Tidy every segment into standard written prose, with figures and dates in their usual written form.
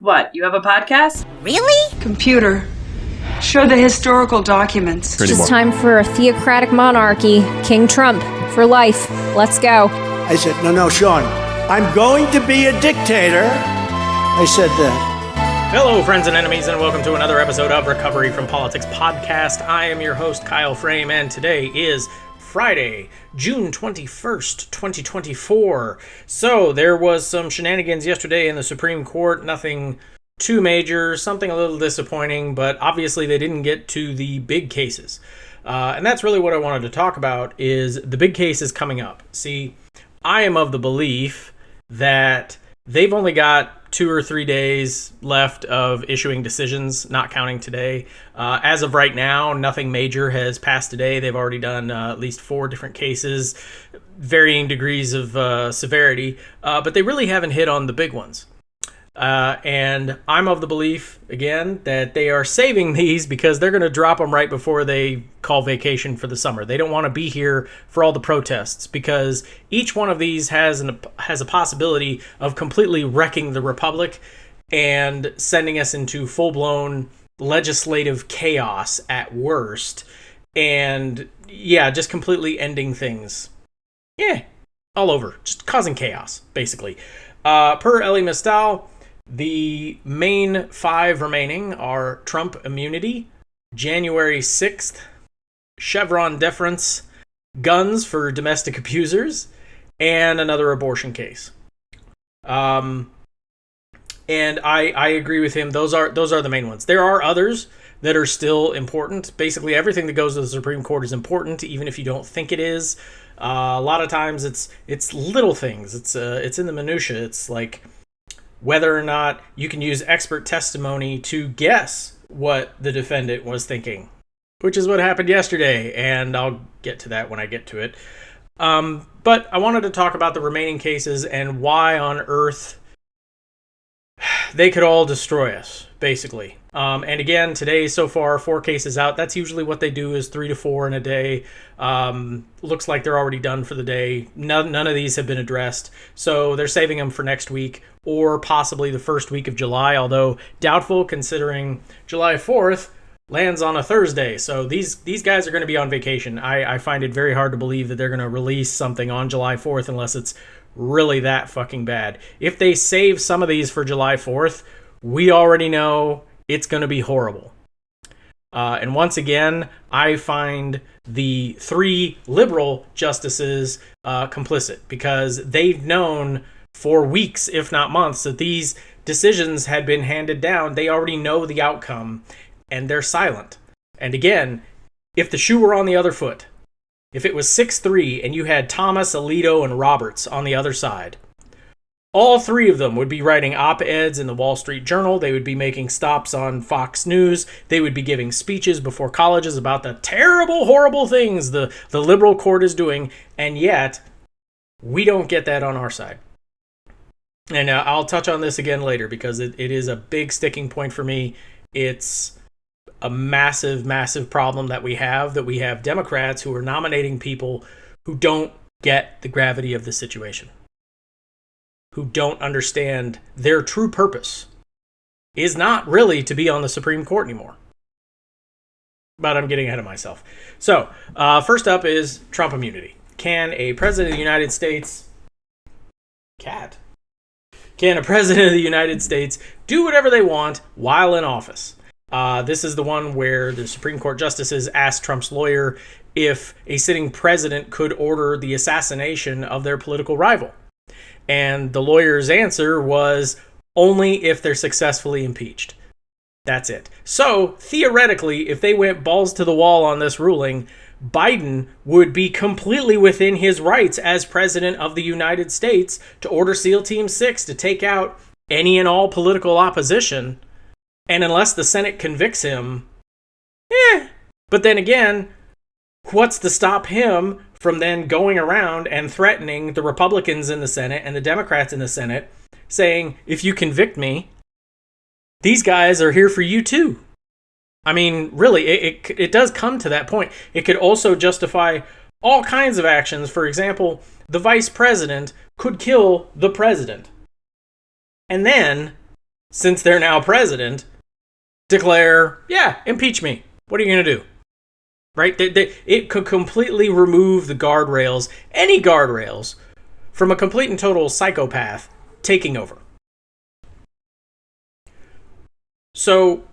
What, you have a podcast? Really? Computer, show the historical documents. It's just time for a theocratic monarchy. King Trump, for life. Let's go. I said, no, Sean, I'm going to be a dictator. I said that. Hello, friends and enemies, and welcome to another episode of Recovery from Politics Podcast. I am your host, Kyle Frame, and today is Friday, June 21st, 2024. So, there was some shenanigans yesterday in the Supreme Court. Nothing too major, something a little disappointing, but obviously they didn't get to the big cases. And that's really what I wanted to talk about, is the big cases coming up. See, I am of the belief that they've only got 2 or 3 days left of issuing decisions, not counting today. As of right now, nothing major has passed today. They've already done at least 4 different cases, varying degrees of severity, but they really haven't hit on the big ones. And I'm of the belief, again, that they are saving these because they're going to drop them right before they call vacation for the summer. They don't want to be here for all the protests because each one of these has a possibility of completely wrecking the republic and sending us into full-blown legislative chaos at worst. And yeah, just completely ending things. Yeah, all over. Just causing chaos, basically. Per Elie Mystal, the main 5 remaining are Trump immunity, January 6th, Chevron deference, guns for domestic abusers, and another abortion case. And I agree with him. Those are the main ones. There are others that are still important. Basically, everything that goes to the Supreme Court is important, even if you don't think it is. A lot of times it's little things. It's in the minutia. It's like whether or not you can use expert testimony to guess what the defendant was thinking, which is what happened yesterday, and I'll get to that when I get to it. But I wanted to talk about the remaining cases and why on earth they could all destroy us, basically. And again, today, so far, 4 cases out. That's usually what they do, is 3 to 4 in a day. Looks like they're already done for the day. None of these have been addressed. So they're saving them for next week or possibly the first week of July, although doubtful considering July 4th lands on a Thursday. So these guys are going to be on vacation. I find it very hard to believe that they're going to release something on July 4th unless it's really that fucking bad. If they save some of these for July 4th, we already know it's going to be horrible. And once again, I find the 3 liberal justices complicit because they've known for weeks, if not months, that these decisions had been handed down. They already know the outcome, and they're silent. And again, if the shoe were on the other foot, if it was 6-3 and you had Thomas, Alito, and Roberts on the other side, all 3 of them would be writing op-eds in the Wall Street Journal. They would be making stops on Fox News. They would be giving speeches before colleges about the terrible, horrible things the liberal court is doing. And yet, we don't get that on our side. And I'll touch on this again later because it is a big sticking point for me. It's a massive, massive problem that we have Democrats who are nominating people who don't get the gravity of the situation, who don't understand their true purpose is not really to be on the Supreme Court anymore. But I'm getting ahead of myself. So, first up is Trump immunity. Can a president of the United States... Can a president of the United States do whatever they want while in office? This is the one where the Supreme Court justices asked Trump's lawyer if a sitting president could order the assassination of their political rival. And the lawyer's answer was only if they're successfully impeached. That's it. So, theoretically, if they went balls to the wall on this ruling, Biden would be completely within his rights as president of the United States to order SEAL Team 6 to take out any and all political opposition. And unless the Senate convicts him, But then again, what's to stop him from then going around and threatening the Republicans in the Senate and the Democrats in the Senate, saying, if you convict me, these guys are here for you too. I mean, really, it does come to that point. It could also justify all kinds of actions. For example, the vice president could kill the president. And then since they're now president, declare, yeah, impeach me. What are you going to do? Right? It could completely remove the guardrails, any guardrails, from a complete and total psychopath taking over. So,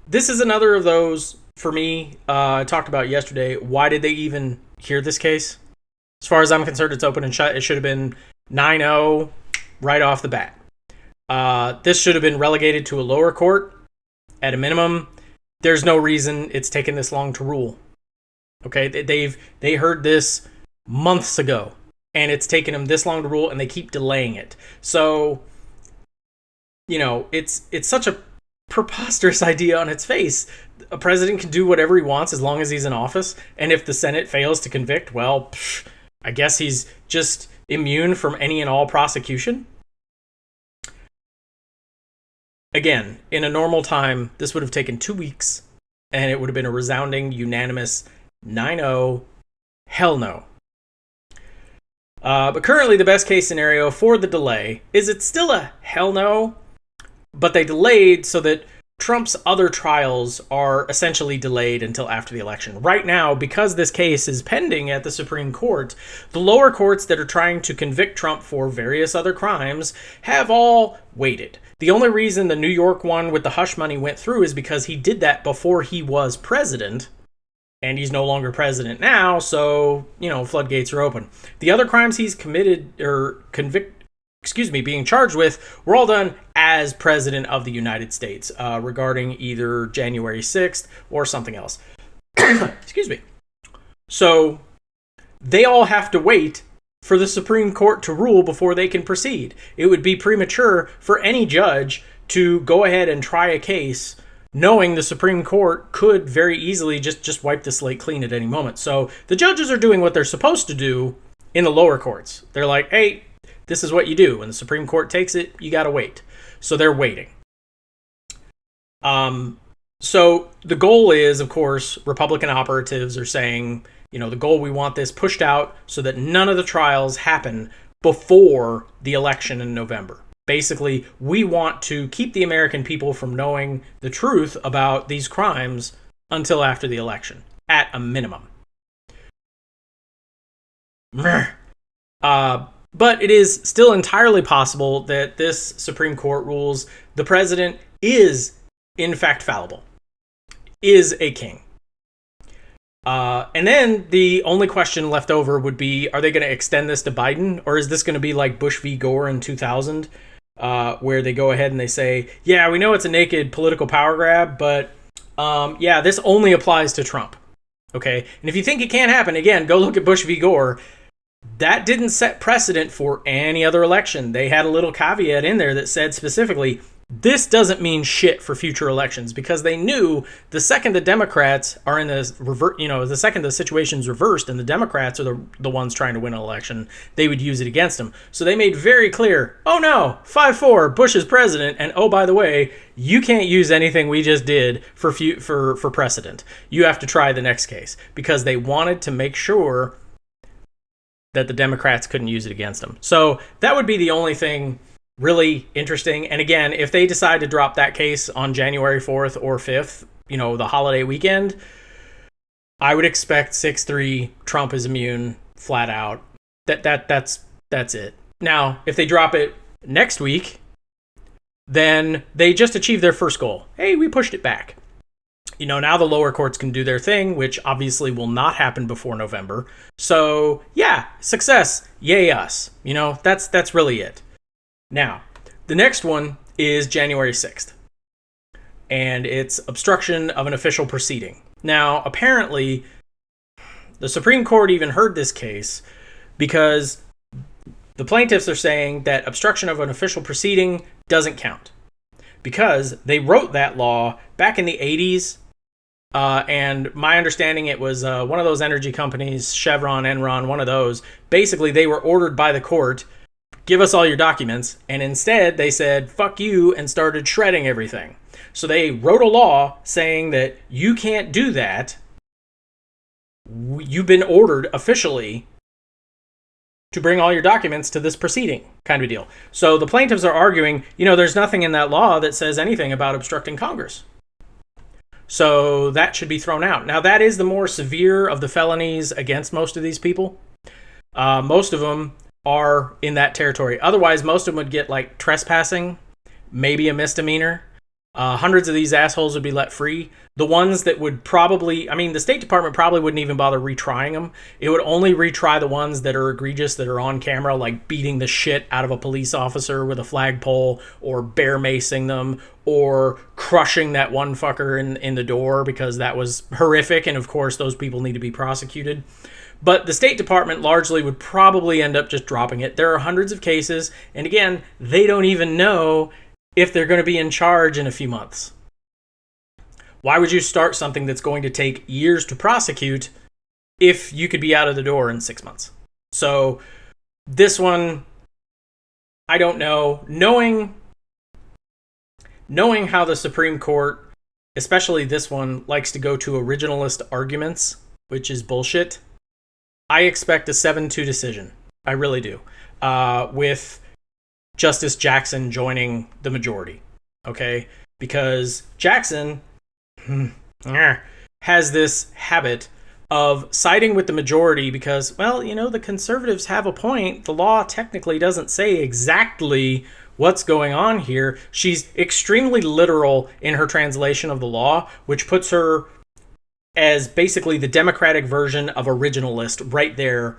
this is another of those, for me, I talked about yesterday. Why did they even hear this case? As far as I'm concerned, it's open and shut. It should have been 9-0 right off the bat. This should have been relegated to a lower court at a minimum. There's no reason it's taken this long to rule. Okay, they heard this months ago, and it's taken them this long to rule, and they keep delaying it. So, it's such a preposterous idea on its face. A president can do whatever he wants as long as he's in office, and if the Senate fails to convict, well, I guess he's just immune from any and all prosecution. Again, in a normal time, this would have taken 2 weeks, and it would have been a resounding, unanimous 9-0, hell no. But currently, the best case scenario for the delay is it's still a hell no, but they delayed so that Trump's other trials are essentially delayed until after the election. Right now, because this case is pending at the Supreme Court, the lower courts that are trying to convict Trump for various other crimes have all waited. The only reason the New York one with the hush money went through is because he did that before he was president, and he's no longer president now, so, floodgates are open. The other crimes he's committed or being charged with were all done as president of the United States, regarding either January 6th or something else. Excuse me. So they all have to wait for the Supreme Court to rule before they can proceed. It would be premature for any judge to go ahead and try a case knowing the Supreme Court could very easily just wipe the slate clean at any moment. So the judges are doing what they're supposed to do in the lower courts. They're like, hey, this is what you do. When the Supreme Court takes it, you got to wait. So they're waiting. So the goal is, of course, Republican operatives are saying, the goal, we want this pushed out so that none of the trials happen before the election in November. Basically, we want to keep the American people from knowing the truth about these crimes until after the election, at a minimum. But it is still entirely possible that this Supreme Court rules the president is, in fact, fallible, is a king. And then the only question left over would be, are they going to extend this to Biden? Or is this going to be like Bush v. Gore in 2000, where they go ahead and they say, yeah, we know it's a naked political power grab, but this only applies to Trump. Okay? And if you think it can't happen, again, go look at Bush v. Gore. That didn't set precedent for any other election. They had a little caveat in there that said specifically, this doesn't mean shit for future elections, because they knew the second the Democrats are in this the second the situation's reversed and the Democrats are the ones trying to win an election, they would use it against them. So they made very clear, oh no, 5-4, Bush is president, and oh, by the way, you can't use anything we just did for precedent. You have to try the next case, because they wanted to make sure that the Democrats couldn't use it against them. So that would be the only thing really interesting. And again, if they decide to drop that case on January 4th or 5th, the holiday weekend, I would expect 6-3, Trump is immune, flat out. That's it. Now, if they drop it next week, then they just achieved their first goal. Hey, we pushed it back. Now the lower courts can do their thing, which obviously will not happen before November. So, yeah, success. Yay us. That's really it. Now, the next one is January 6th. And it's obstruction of an official proceeding. Now, apparently, the Supreme Court even heard this case because the plaintiffs are saying that obstruction of an official proceeding doesn't count. Because they wrote that law back in the 80s. And my understanding, it was one of those energy companies, Chevron, Enron, one of those. Basically, they were ordered by the court, give us all your documents. And instead, they said, fuck you, and started shredding everything. So they wrote a law saying that you can't do that. You've been ordered officially to bring all your documents to this proceeding, kind of a deal. So the plaintiffs are arguing, there's nothing in that law that says anything about obstructing Congress. So that should be thrown out. Now, that is the more severe of the felonies against most of these people. Most of them are in that territory. Otherwise, most of them would get like trespassing, maybe a misdemeanor. Hundreds of these assholes would be let free. The ones that would probably, the State Department probably wouldn't even bother retrying them. It would only retry the ones that are egregious, that are on camera, like beating the shit out of a police officer with a flagpole, or bear macing them, or crushing that one fucker in the door, because that was horrific, and of course those people need to be prosecuted. But the State Department largely would probably end up just dropping it. There are hundreds of cases, and again, they don't even know if they're going to be in charge in a few months. Why would you start something that's going to take years to prosecute if you could be out of the door in 6 months? So this one, I don't know. Knowing how the Supreme Court, especially this one, likes to go to originalist arguments, which is bullshit, I expect a 7-2 decision. I really do. With Justice Jackson joining the majority. Okay? Because Jackson has this habit of siding with the majority because, well, the conservatives have a point. The law technically doesn't say exactly what's going on here. She's extremely literal in her translation of the law, which puts her as basically the Democratic version of originalist right there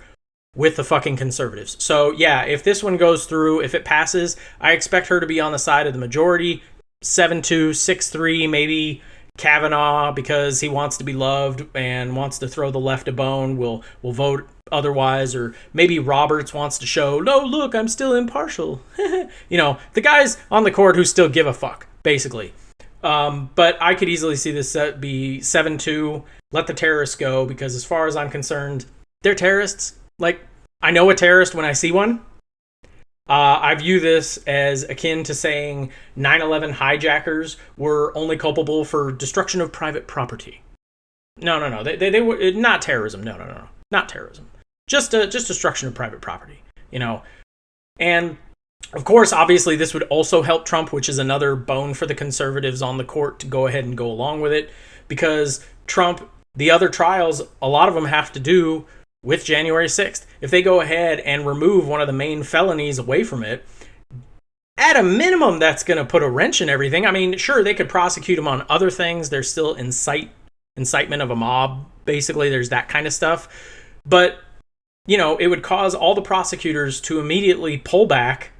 with the fucking conservatives. So yeah, if this one goes through, if it passes, I expect her to be on the side of the majority. 7-2, 6-3, maybe Kavanaugh, because he wants to be loved and wants to throw the left a bone, will vote otherwise. Or maybe Roberts wants to show, no, look, I'm still impartial. The guys on the court who still give a fuck, basically. But I could easily see this be 7-2, let the terrorists go, because as far as I'm concerned, they're terrorists. Like, I know a terrorist when I see one. I view this as akin to saying 9/11 hijackers were only culpable for destruction of private property. No. They were not terrorism. No. Not terrorism. Just destruction of private property. And of course, obviously, this would also help Trump, which is another bone for the conservatives on the court to go ahead and go along with it, because Trump, the other trials, a lot of them have to do with January 6th. If they go ahead and remove one of the main felonies away from it, at a minimum, that's going to put a wrench in everything. Sure, they could prosecute him on other things. There's still incitement of a mob. Basically, there's that kind of stuff. But, it would cause all the prosecutors to immediately pull back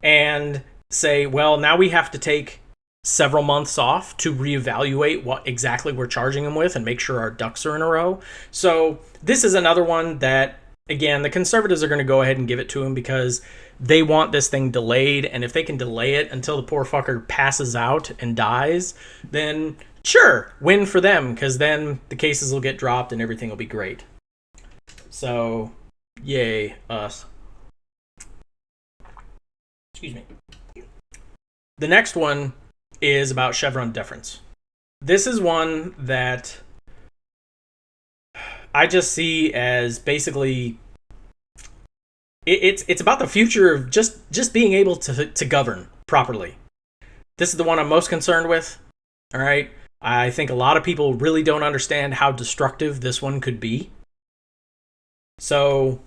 and say, well, now we have to take several months off to reevaluate what exactly we're charging him with and make sure our ducks are in a row. So this is another one that, again, the conservatives are going to go ahead and give it to him because they want this thing delayed. And if they can delay it until the poor fucker passes out and dies, then sure, win for them, because then the cases will get dropped and everything will be great. So, yay, us. Excuse me. The next one is about Chevron deference. This is one that I just see as basically it's about the future of just being able to govern properly. This is the one I'm most concerned with. All right. I think a lot of people really don't understand how destructive this one could be. So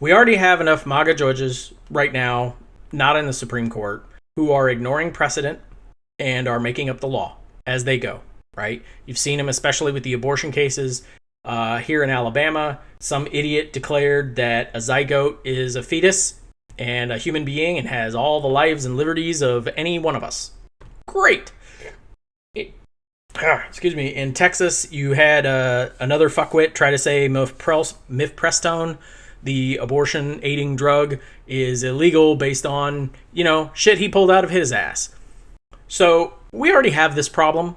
we already have enough MAGA judges right now, not in the Supreme Court, who are ignoring precedent and are making up the law as they go, right? You've seen them, especially with the abortion cases here in Alabama. Some idiot declared that a zygote is a fetus and a human being and has all the lives and liberties of any one of us. Great. Excuse me. In Texas, you had another fuckwit try to say mifepristone, the abortion aiding drug, is illegal based on, shit he pulled out of his ass. So we already have this problem.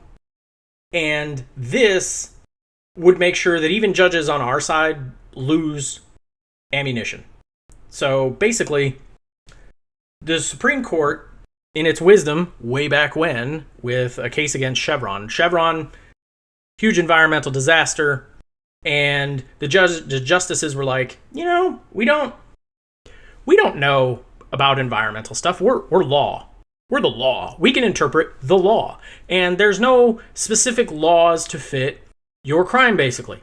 And this would make sure that even judges on our side lose ammunition. So basically, the Supreme Court, in its wisdom, way back when, with a case against Chevron, huge environmental disaster, And the justices were like, we don't know about environmental stuff. We're law. We're the law. We can interpret the law. And there's no specific laws to fit your crime, basically.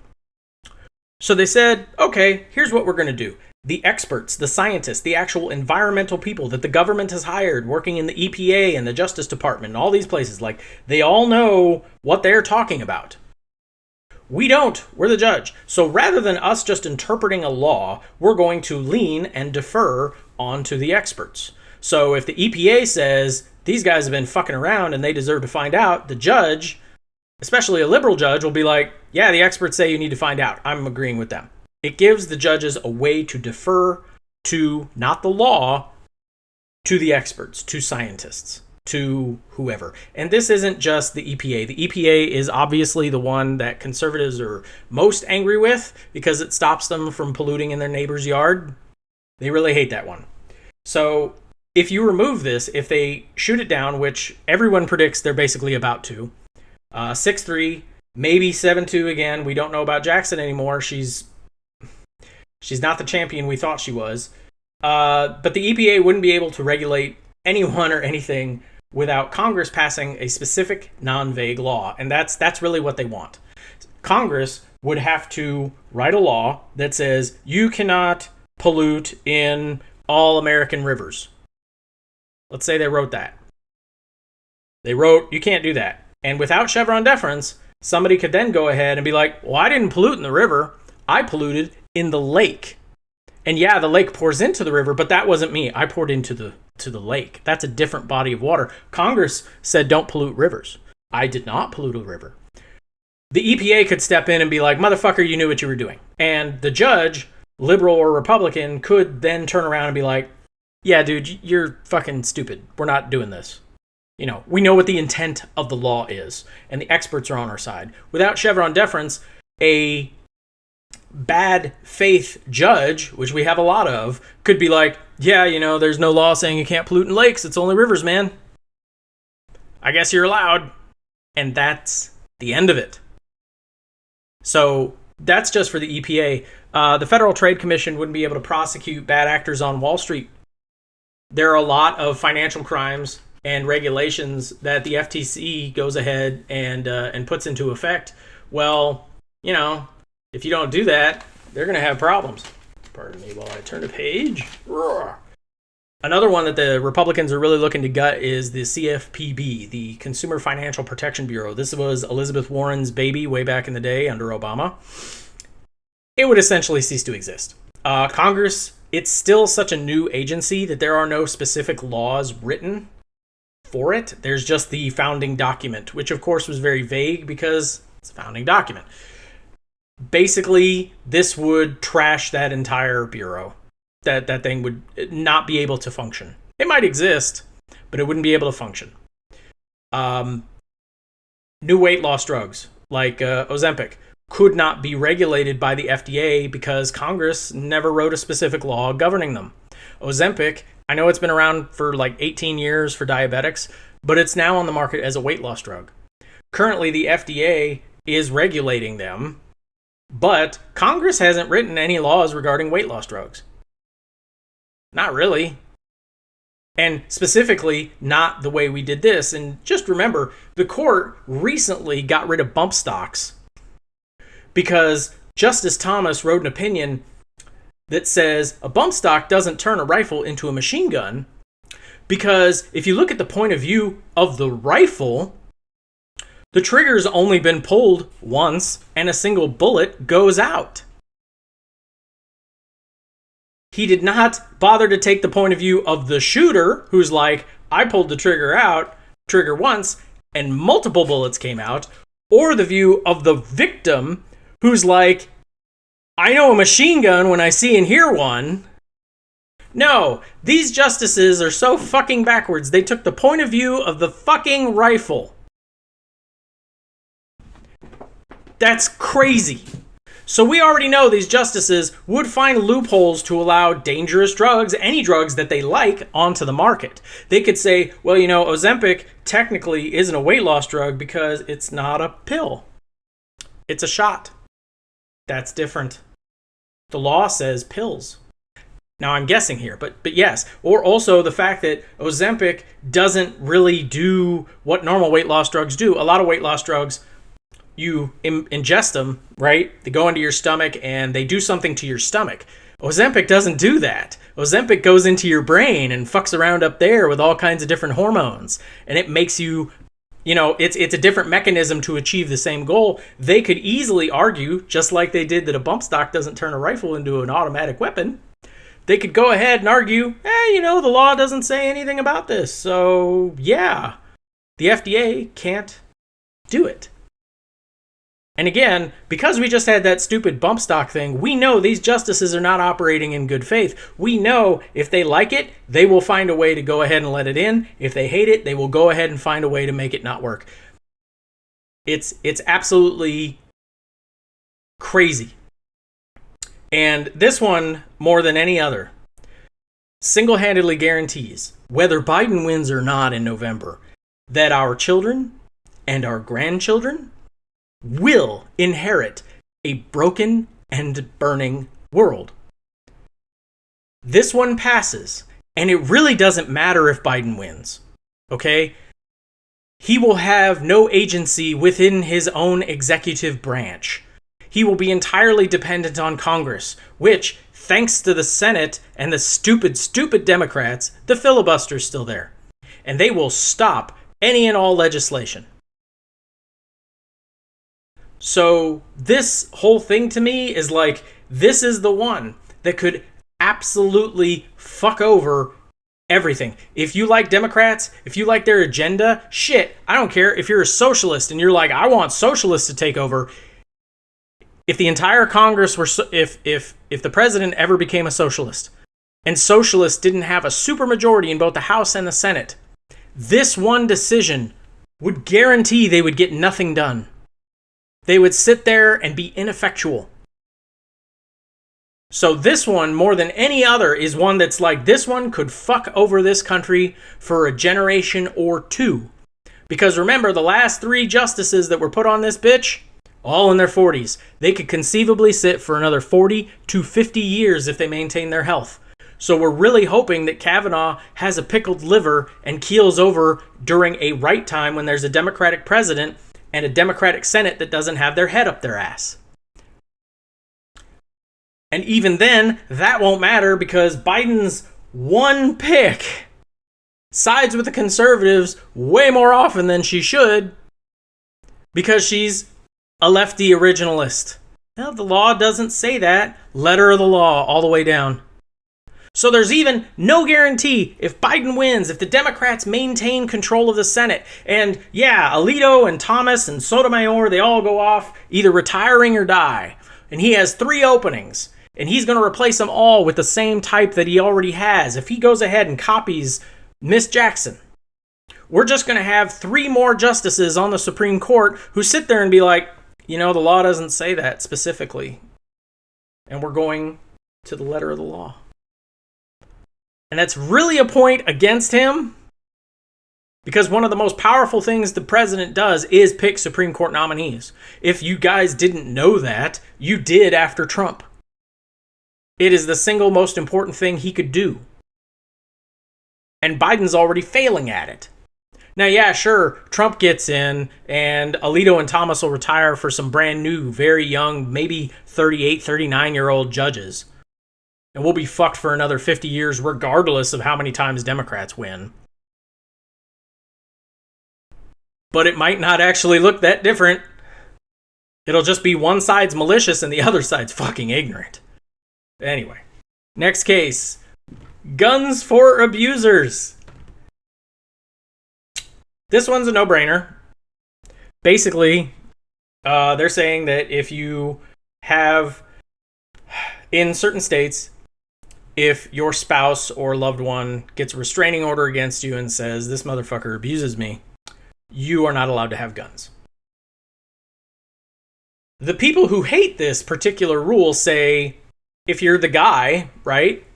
So they said, okay, here's what we're going to do. The experts, the scientists, the actual environmental people that the government has hired working in the EPA and the Justice Department and all these places, like, they all know what they're talking about. We don't. We're the judge. So rather than us just interpreting a law, we're going to lean and defer onto the experts. So if the EPA says these guys have been fucking around and they deserve to find out, the judge, especially a liberal judge, will be like, yeah, the experts say you need to find out. I'm agreeing with them. It gives the judges a way to defer to, not the law, to the experts, to scientists, to whoever. And this isn't just the EPA. The EPA is obviously the one that conservatives are most angry with because it stops them from polluting in their neighbor's yard. They really hate that one. So if you remove this, if they shoot it down, which everyone predicts they're basically about to, 6-3, maybe 7-2 again. We don't know about Jackson anymore. She's not the champion we thought she was. But the EPA wouldn't be able to regulate anyone or anything without Congress passing a specific non-vague law. And that's really what they want. Congress would have to write a law that says you cannot pollute in all American rivers. Let's say they wrote that. They wrote, you can't do that. And without Chevron deference, somebody could then go ahead and be like, well, I didn't pollute in the river. I polluted in the lake. And yeah, the lake pours into the river, but that wasn't me. I poured into the lake. That's a different body of water. Congress said don't pollute rivers. I did not pollute a river. The EPA could step in and be like, motherfucker, you knew what you were doing. And the judge, liberal or Republican, could then turn around and be like, yeah, dude, you're fucking stupid. We're not doing this. We know what the intent of the law is, and the experts are on our side. Without Chevron deference, a bad faith judge, which we have a lot of, could be like, yeah, there's no law saying you can't pollute in lakes. It's only rivers, man. I guess you're allowed. And that's the end of it. So that's just for the EPA. The Federal Trade Commission wouldn't be able to prosecute bad actors on Wall Street. There are a lot of financial crimes and regulations that the FTC goes ahead and puts into effect. Well, if you don't do that, they're going to have problems. Pardon me while I turn a page. Roar. Another one that the Republicans are really looking to gut is the CFPB, the Consumer Financial Protection Bureau. This was Elizabeth Warren's baby way back in the day under Obama. It would essentially cease to exist. Congress, it's still such a new agency that there are no specific laws written for it. There's just the founding document, which of course was very vague because it's a founding document. Basically, this would trash that entire bureau. That thing would not be able to function. It might exist, but it wouldn't be able to function. New weight loss drugs like Ozempic could not be regulated by the FDA because Congress never wrote a specific law governing them. Ozempic, I know it's been around for like 18 years for diabetics, but it's now on the market as a weight loss drug. Currently, the FDA is regulating them, but Congress hasn't written any laws regarding weight loss drugs. Not really. And specifically, not the way we did this. And just remember, the court recently got rid of bump stocks because Justice Thomas wrote an opinion that says a bump stock doesn't turn a rifle into a machine gun because if you look at the point of view of the rifle, the trigger's only been pulled once and a single bullet goes out. He did not bother to take the point of view of the shooter who's like, I pulled the trigger once, and multiple bullets came out, or the view of the victim who's like, I know a machine gun when I see and hear one. No, these justices are so fucking backwards. They took the point of view of the fucking rifle. That's crazy. So we already know these justices would find loopholes to allow dangerous drugs, any drugs that they like, onto the market. They could say, well, Ozempic technically isn't a weight loss drug because it's not a pill. It's a shot. That's different. The law says pills. Now I'm guessing here, but yes. Or also the fact that Ozempic doesn't really do what normal weight loss drugs do. A lot of weight loss drugs, you ingest them, right? They go into your stomach and they do something to your stomach. Ozempic doesn't do that. Ozempic goes into your brain and fucks around up there with all kinds of different hormones. And it makes you, it's a different mechanism to achieve the same goal. They could easily argue, just like they did that a bump stock doesn't turn a rifle into an automatic weapon. They could go ahead and argue, the law doesn't say anything about this. So, yeah, the FDA can't do it. And again, because we just had that stupid bump stock thing, we know these justices are not operating in good faith. We know if they like it, they will find a way to go ahead and let it in. If they hate it, they will go ahead and find a way to make it not work. It's absolutely crazy. And this one, more than any other, single-handedly guarantees, whether Biden wins or not in November, that our children and our grandchildren will inherit a broken and burning world. This one passes, and it really doesn't matter if Biden wins, okay? He will have no agency within his own executive branch. He will be entirely dependent on Congress, which, thanks to the Senate and the stupid Democrats, the filibuster's still there. And they will stop any and all legislation. So this whole thing to me is like, this is the one that could absolutely fuck over everything. If you like Democrats, if you like their agenda, shit, I don't care. If you're a socialist and you're like, I want socialists to take over. If the entire Congress were, if the president ever became a socialist and socialists didn't have a supermajority in both the House and the Senate, this one decision would guarantee they would get nothing done. They would sit there and be ineffectual. So this one, more than any other, is one that's like, this one could fuck over this country for a generation or two. Because remember, the last 3 justices that were put on this bitch, all in their 40s. They could conceivably sit for another 40 to 50 years if they maintain their health. So we're really hoping that Kavanaugh has a pickled liver and keels over during a right time when there's a Democratic president and a Democratic Senate that doesn't have their head up their ass. And even then, that won't matter because Biden's one pick sides with the conservatives way more often than she should because she's a lefty originalist. Well, the law doesn't say that. Letter of the law all the way down. So there's even no guarantee if Biden wins, if the Democrats maintain control of the Senate. And yeah, Alito and Thomas and Sotomayor, they all go off either retiring or die. And he has 3 openings. And he's going to replace them all with the same type that he already has. If he goes ahead and copies Miss Jackson, we're just going to have 3 more justices on the Supreme Court who sit there and be like, the law doesn't say that specifically. And we're going to the letter of the law. And that's really a point against him because one of the most powerful things the president does is pick Supreme Court nominees. If you guys didn't know that, you did after Trump. It is the single most important thing he could do. And Biden's already failing at it. Now, yeah, sure, Trump gets in and Alito and Thomas will retire for some brand new, very young, maybe 38, 39-year-old judges. And we'll be fucked for another 50 years regardless of how many times Democrats win. But it might not actually look that different. It'll just be one side's malicious and the other side's fucking ignorant. Anyway, next case. Guns for abusers. This one's a no-brainer. Basically, they're saying that if you have, in certain states, if your spouse or loved one gets a restraining order against you and says, this motherfucker abuses me, you are not allowed to have guns. The people who hate this particular rule say, if you're the guy, right,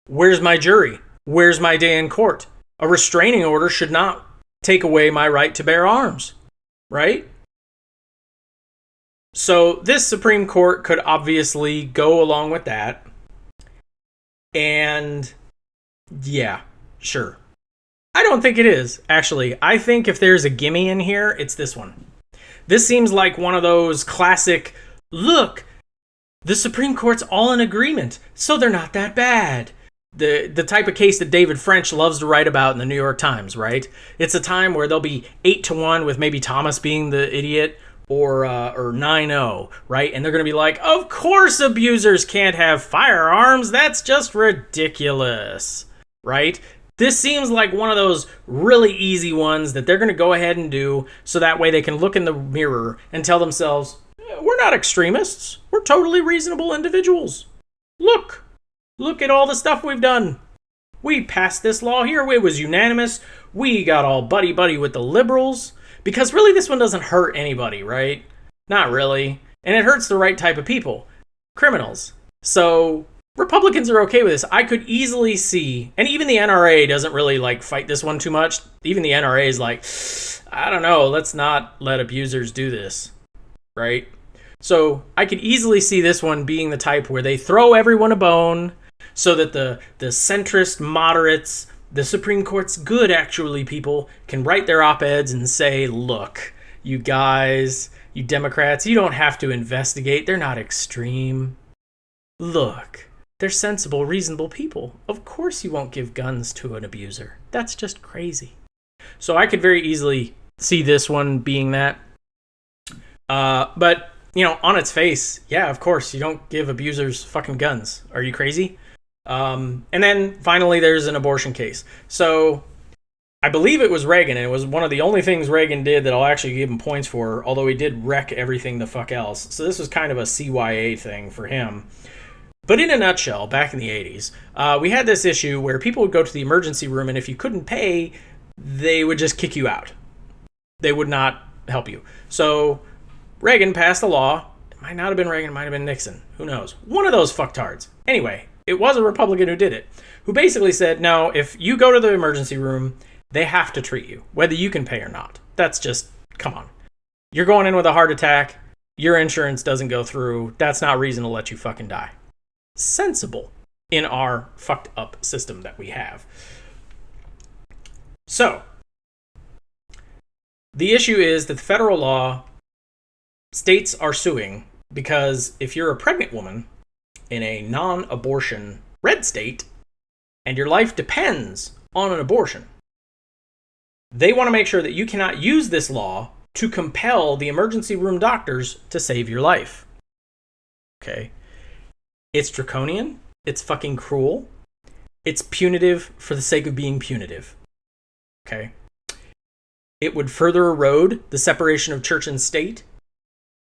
where's my jury? Where's my day in court? A restraining order should not take away my right to bear arms, right? So this Supreme Court could obviously go along with that. And yeah, sure. I don't think it is, actually. I think if there's a gimme in here, it's this one. This seems like one of those classic, look, the Supreme Court's all in agreement, so they're not that bad. The type of case that David French loves to write about in the New York Times, right? It's a time where they'll be 8-1 with maybe Thomas being the idiot, or 9-0, right? And they're going to be like, of course abusers can't have firearms. That's just ridiculous, right? This seems like one of those really easy ones that they're going to go ahead and do so that way they can look in the mirror and tell themselves, we're not extremists. We're totally reasonable individuals. Look at all the stuff we've done. We passed this law here. It was unanimous. We got all buddy-buddy with the liberals. Because really this one doesn't hurt anybody, right? Not really. And it hurts the right type of people. Criminals. So Republicans are okay with this. I could easily see, and even the NRA doesn't really like fight this one too much. Even the NRA is like, I don't know, let's not let abusers do this, right? So I could easily see this one being the type where they throw everyone a bone so that the centrist moderates, the Supreme Court's good, actually, people can write their op-eds and say, look, you guys, you Democrats, you don't have to investigate. They're not extreme. Look, they're sensible, reasonable people. Of course you won't give guns to an abuser. That's just crazy. So I could very easily see this one being that. But, on its face, yeah, of course, you don't give abusers fucking guns. Are you crazy? And then finally there's an abortion case. So I believe it was Reagan, and it was one of the only things Reagan did that I'll actually give him points for, although he did wreck everything the fuck else. So this was kind of a CYA thing for him. But in a nutshell, back in the 80s, we had this issue where people would go to the emergency room, and if you couldn't pay, they would just kick you out. They would not help you. So Reagan passed a law. It might not have been Reagan, it might have been Nixon. Who knows? One of those fucktards. Anyway, it was a Republican who did it, who basically said, no, if you go to the emergency room, they have to treat you, whether you can pay or not. That's just, come on. You're going in with a heart attack, your insurance doesn't go through, that's not reason to let you fucking die. Sensible in our fucked up system that we have. So, the issue is that the federal law, states are suing because if you're a pregnant woman in a non-abortion red state, and your life depends on an abortion, they want to make sure that you cannot use this law to compel the emergency room doctors to save your life. Okay? It's draconian. It's fucking cruel. It's punitive for the sake of being punitive. Okay? It would further erode the separation of church and state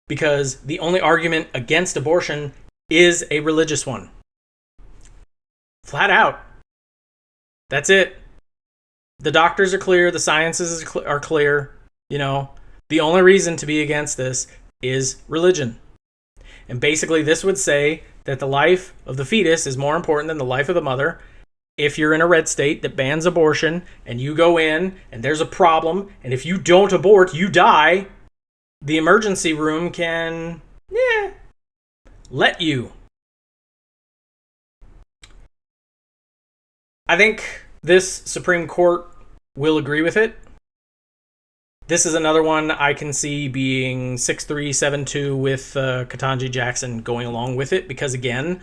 because the only argument against abortion is a religious one. Flat out. That's it. The doctors are clear. The sciences are clear. The only reason to be against this is religion. And basically this would say that the life of the fetus is more important than the life of the mother. If you're in a red state that bans abortion and you go in and there's a problem, and if you don't abort, you die, the emergency room can, let you. I think this Supreme Court will agree with it. This is another one I can see being 6-3, 7-2 with Ketanji Jackson going along with it because, again,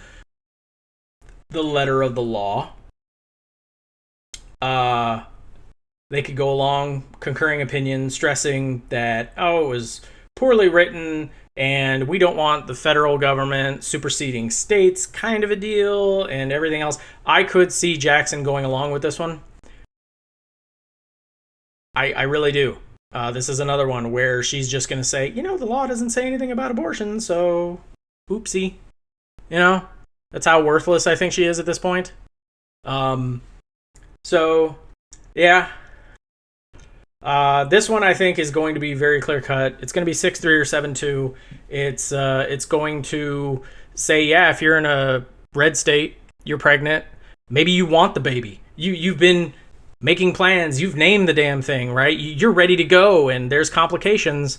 the letter of the law. They could go along, concurring opinion, stressing that, it was poorly written and we don't want the federal government superseding states kind of a deal and everything else. I could see Jackson going along with this one. I really do. This is another one where she's just going to say, the law doesn't say anything about abortion, so oopsie. That's how worthless I think she is at this point. So, yeah. This one I think is going to be very clear cut. It's going to be 6-3 or 7-2. It's going to say, if you're in a red state, you're pregnant, maybe you want the baby. You've been making plans, you've named the damn thing, right? You're ready to go and there's complications.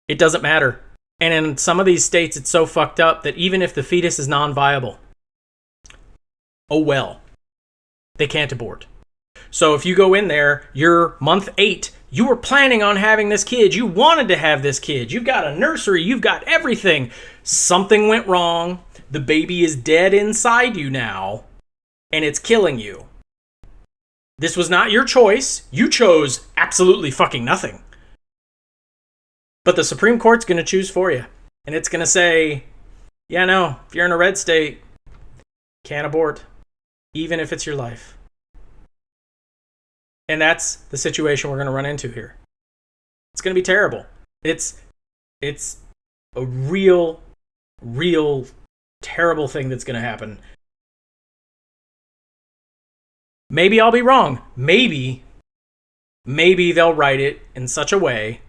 It doesn't matter. And in some of these states, it's so fucked up that even if the fetus is non-viable, oh well, they can't abort. So if you go in there, you're month 8, you were planning on having this kid, you wanted to have this kid, you've got a nursery, you've got everything. Something went wrong, the baby is dead inside you now, and it's killing you. This was not your choice. You chose absolutely fucking nothing. But the Supreme Court's going to choose for you. And it's going to say, yeah, no, if you're in a red state, can't abort, even if it's your life. And that's the situation we're going to run into here. It's going to be terrible. It's a real terrible thing that's going to happen. Maybe I'll be wrong. Maybe they'll write it in such a way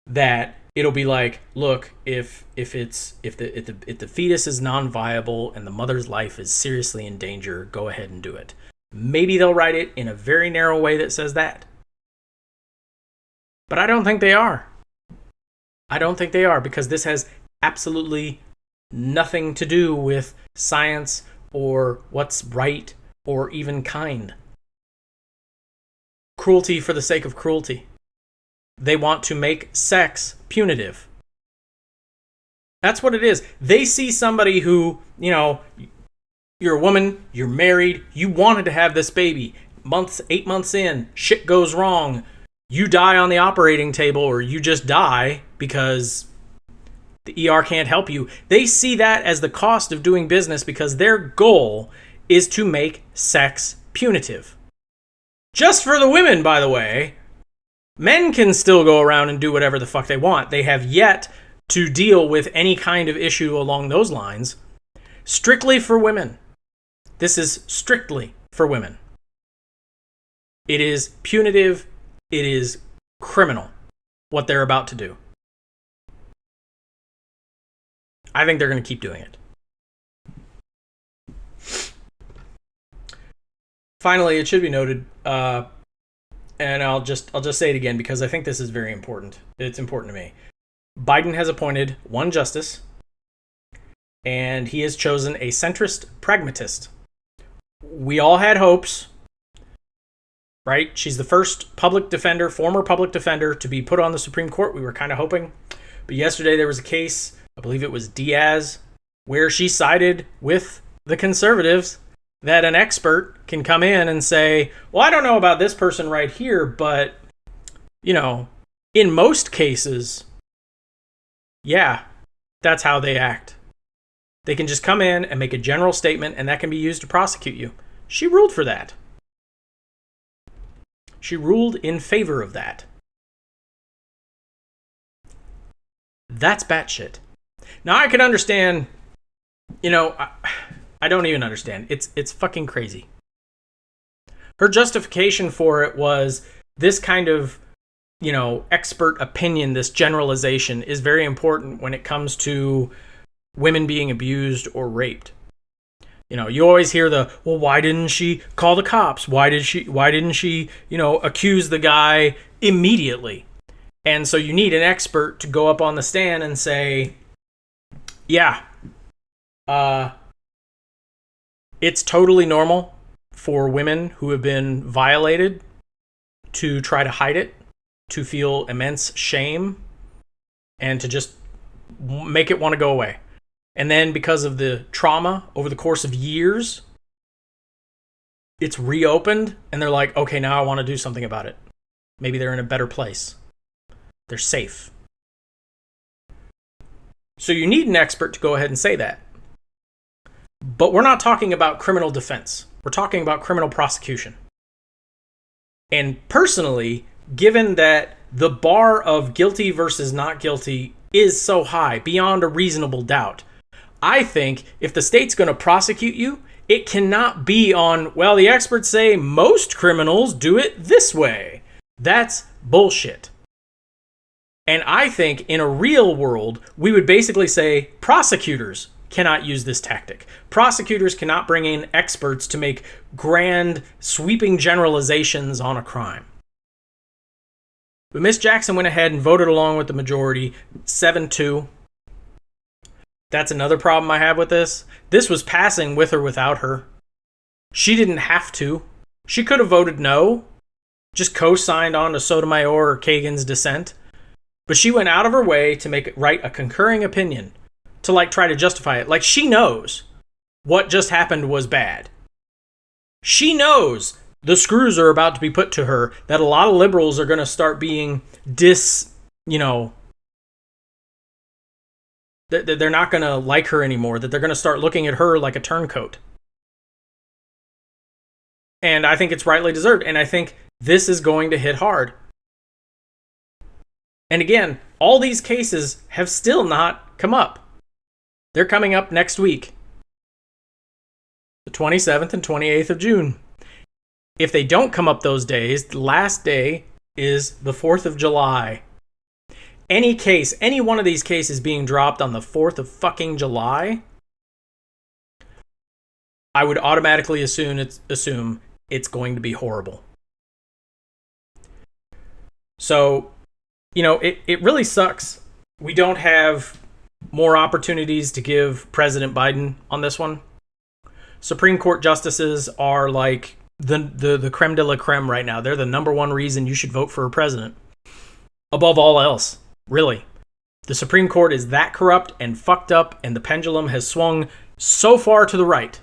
that it'll be like, look, if the fetus is non-viable and the mother's life is seriously in danger, go ahead and do it. Maybe they'll write it in a very narrow way that says that. But I don't think they are. I don't think they are, because this has absolutely nothing to do with science or what's right or even kind. Cruelty for the sake of cruelty. They want to make sex punitive. That's what it is. They see somebody who, you're a woman, you're married, you wanted to have this baby. 8 months in, shit goes wrong. You die on the operating table, or you just die because the ER can't help you. They see that as the cost of doing business, because their goal is to make sex punitive. Just for the women, by the way. Men can still go around and do whatever the fuck they want. They have yet to deal with any kind of issue along those lines. Strictly for women. This is strictly for women. It is punitive. It is criminal what they're about to do. I think they're going to keep doing it. Finally, it should be noted, and I'll just say it again because I think this is very important. It's important to me. Biden has appointed one justice, and he has chosen a centrist pragmatist. We all had hopes, right? She's the first former public defender to be put on the Supreme Court. We were kind of hoping. But yesterday there was a case, I believe it was Diaz, where she sided with the conservatives, that an expert can come in and say, well, I don't know about this person right here, but, in most cases, yeah, that's how they act. They can just come in and make a general statement, and that can be used to prosecute you. She ruled for that. She ruled in favor of that. That's batshit. Now, I can understand, I don't even understand. It's fucking crazy. Her justification for it was this kind of, expert opinion, this generalization is very important when it comes to women being abused or raped. You always hear well, why didn't she call the cops? Why didn't she, accuse the guy immediately? And so you need an expert to go up on the stand and say, yeah, it's totally normal for women who have been violated to try to hide it, to feel immense shame, and to just make it want to go away. And then because of the trauma over the course of years, it's reopened, and they're like, okay, now I want to do something about it. Maybe they're in a better place. They're safe. So you need an expert to go ahead and say that. But we're not talking about criminal defense. We're talking about criminal prosecution. And personally, given that the bar of guilty versus not guilty is so high, beyond a reasonable doubt, I think if the state's going to prosecute you, it cannot be on, well, the experts say most criminals do it this way. That's bullshit. And I think in a real world, we would basically say prosecutors cannot use this tactic. Prosecutors cannot bring in experts to make grand, sweeping generalizations on a crime. But Miss Jackson went ahead and voted along with the majority, 7-2. That's another problem I have with this. This was passing with or without her. She didn't have to. She could have voted no, just co-signed on to Sotomayor or Kagan's dissent. But she went out of her way to write a concurring opinion, to try to justify it. Like, she knows what just happened was bad. She knows the screws are about to be put to her, that a lot of liberals are going to start being that they're not going to like her anymore, that they're going to start looking at her like a turncoat. And I think it's rightly deserved, and I think this is going to hit hard. And again, all these cases have still not come up. They're coming up next week, the 27th and 28th of June. If they don't come up those days, the last day is the 4th of July. Any one of these cases being dropped on the 4th of fucking July, I would automatically assume it's going to be horrible. So, it really sucks. We don't have more opportunities to give President Biden on this one. Supreme Court justices are like the creme de la creme right now. They're the number one reason you should vote for a president. Above all else, really. The Supreme Court is that corrupt and fucked up, and the pendulum has swung so far to the right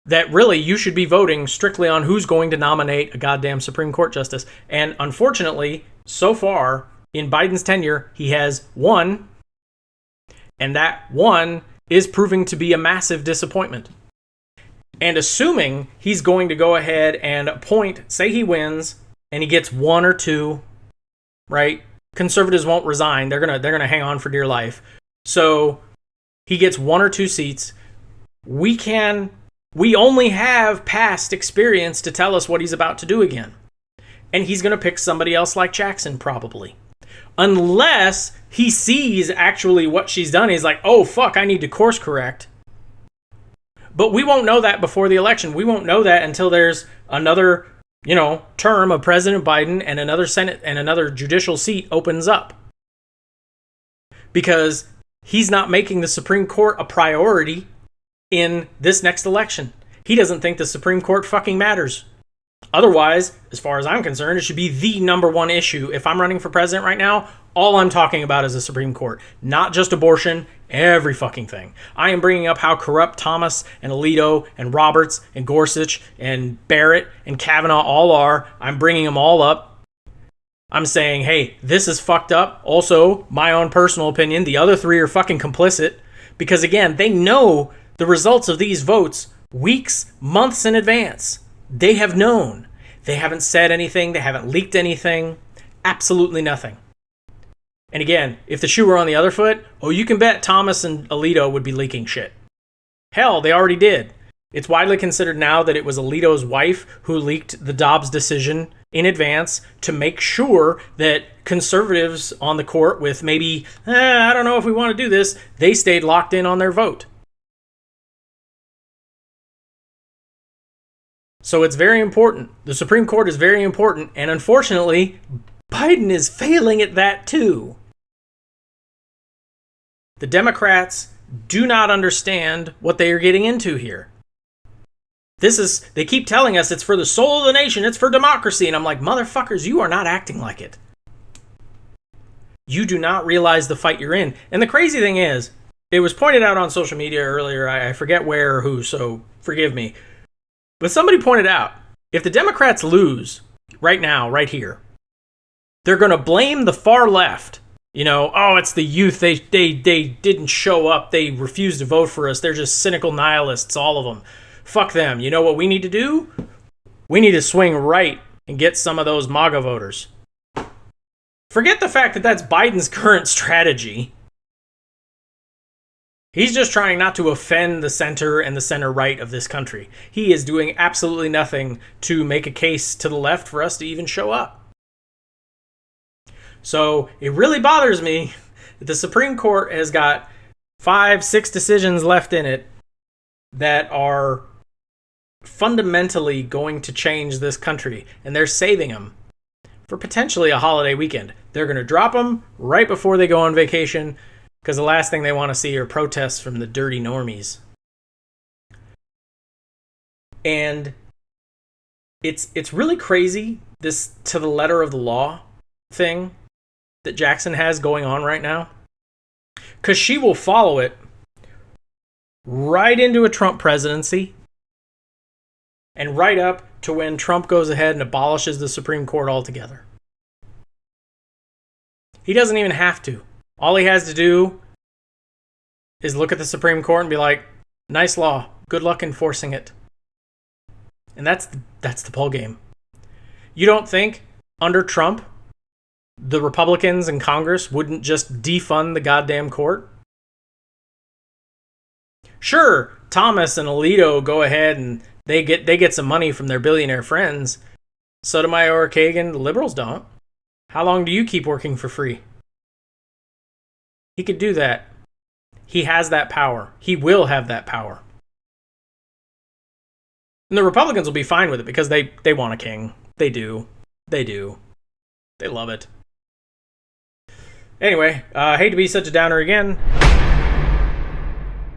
that really you should be voting strictly on who's going to nominate a goddamn Supreme Court justice. And unfortunately, so far in Biden's tenure, he has one, and that one is proving to be a massive disappointment. And assuming he's going to go ahead and appoint, say he wins, and he gets one or two, right? Conservatives won't resign. They're gonna hang on for dear life. So he gets one or two seats. We only have past experience to tell us what he's about to do again. And he's going to pick somebody else like Jackson, probably. Unless he sees actually what she's done. He's like, oh, fuck, I need to course correct. But we won't know that before the election. We won't know that until there's another, term of President Biden and another Senate and another judicial seat opens up. Because he's not making the Supreme Court a priority in this next election. He doesn't think the Supreme Court fucking matters. Otherwise, as far as I'm concerned, it should be the number one issue. If I'm running for president right now, all I'm talking about is the Supreme Court. Not just abortion, every fucking thing. I am bringing up how corrupt Thomas and Alito and Roberts and Gorsuch and Barrett and Kavanaugh all are. I'm bringing them all up. I'm saying, hey, this is fucked up. Also, my own personal opinion, the other three are fucking complicit. Because again, they know the results of these votes weeks, months in advance. They have known. They haven't said anything. They haven't leaked anything. Absolutely nothing. And again, if the shoe were on the other foot, you can bet Thomas and Alito would be leaking shit. Hell, they already did. It's widely considered now that it was Alito's wife who leaked the Dobbs decision in advance to make sure that conservatives on the court with maybe, I don't know if we want to do this, they stayed locked in on their vote. So it's very important. The Supreme Court is very important, and unfortunately, Biden is failing at that too. The Democrats do not understand what they are getting into here. They keep telling us it's for the soul of the nation, it's for democracy, and I'm like, motherfuckers, you are not acting like it. You do not realize the fight you're in. And the crazy thing is, it was pointed out on social media earlier, I forget where or who, so forgive me. But somebody pointed out, if the Democrats lose right now, right here, they're going to blame the far left. It's the youth. They didn't show up. They refused to vote for us. They're just cynical nihilists, all of them. Fuck them. You know what we need to do? We need to swing right and get some of those MAGA voters. Forget the fact that that's Biden's current strategy. He's just trying not to offend the center and the center right of this country. He is doing absolutely nothing to make a case to the left for us to even show up. So it really bothers me that the Supreme Court has got 5-6 decisions left in it that are fundamentally going to change this country. And they're saving them for potentially a holiday weekend. They're going to drop them right before they go on vacation because the last thing they want to see are protests from the dirty normies. And it's really crazy, this to the letter of the law thing that Jackson has going on right now, because she will follow it right into a Trump presidency and right up to when Trump goes ahead and abolishes the Supreme Court altogether. He doesn't even have to. All he has to do is look at the Supreme Court and be like, nice law, good luck enforcing it. And that's the ball game. You don't think under Trump the Republicans in Congress wouldn't just defund the goddamn court? Sure, Thomas and Alito go ahead and they get some money from their billionaire friends. Sotomayor, Kagan, the liberals don't. How long do you keep working for free? He could do that. He has that power. He will have that power. And the Republicans will be fine with it because they want a king. They do. They do. They love it. Anyway, hate to be such a downer again.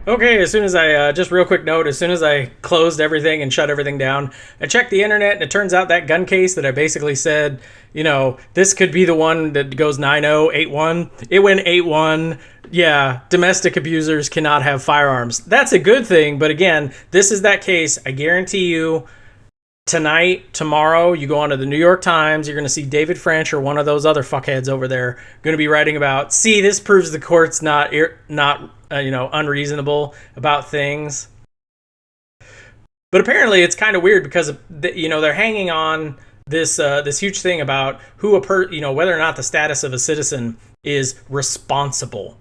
Okay, as soon as I, just real quick note, as soon as I closed everything and shut everything down, I checked the internet and it turns out that gun case that I basically said, this could be the one that goes 9-0, 8-1. It went 8-1. Yeah, domestic abusers cannot have firearms. That's a good thing, but again, this is that case. I guarantee you, tonight, tomorrow, you go onto the New York Times, you're going to see David French or one of those other fuckheads over there going to be writing about, see, this proves the court's not unreasonable about things. But apparently it's kind of weird because, they're hanging on this huge thing about whether or not the status of a citizen is responsible.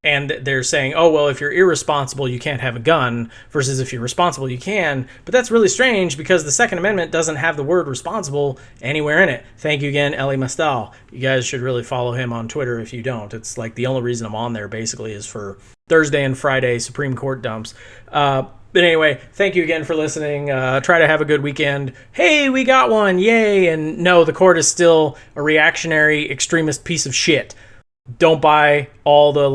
And they're saying, oh, well, if you're irresponsible, you can't have a gun, versus if you're responsible, you can. But that's really strange because the Second Amendment doesn't have the word responsible anywhere in it. Thank you again, Elie Mystal. You guys should really follow him on Twitter if you don't. It's like the only reason I'm on there basically is for Thursday and Friday Supreme Court dumps. But anyway, thank you again for listening. Try to have a good weekend. Hey, we got one. Yay. And no, the court is still a reactionary extremist piece of shit. Don't buy all the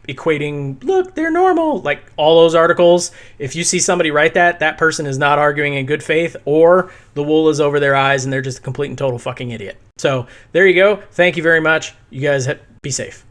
equating, look, they're normal, all those articles. If you see somebody write that person is not arguing in good faith, or the wool is over their eyes and they're just a complete and total fucking idiot. So there you go. Thank you very much. You guys be safe.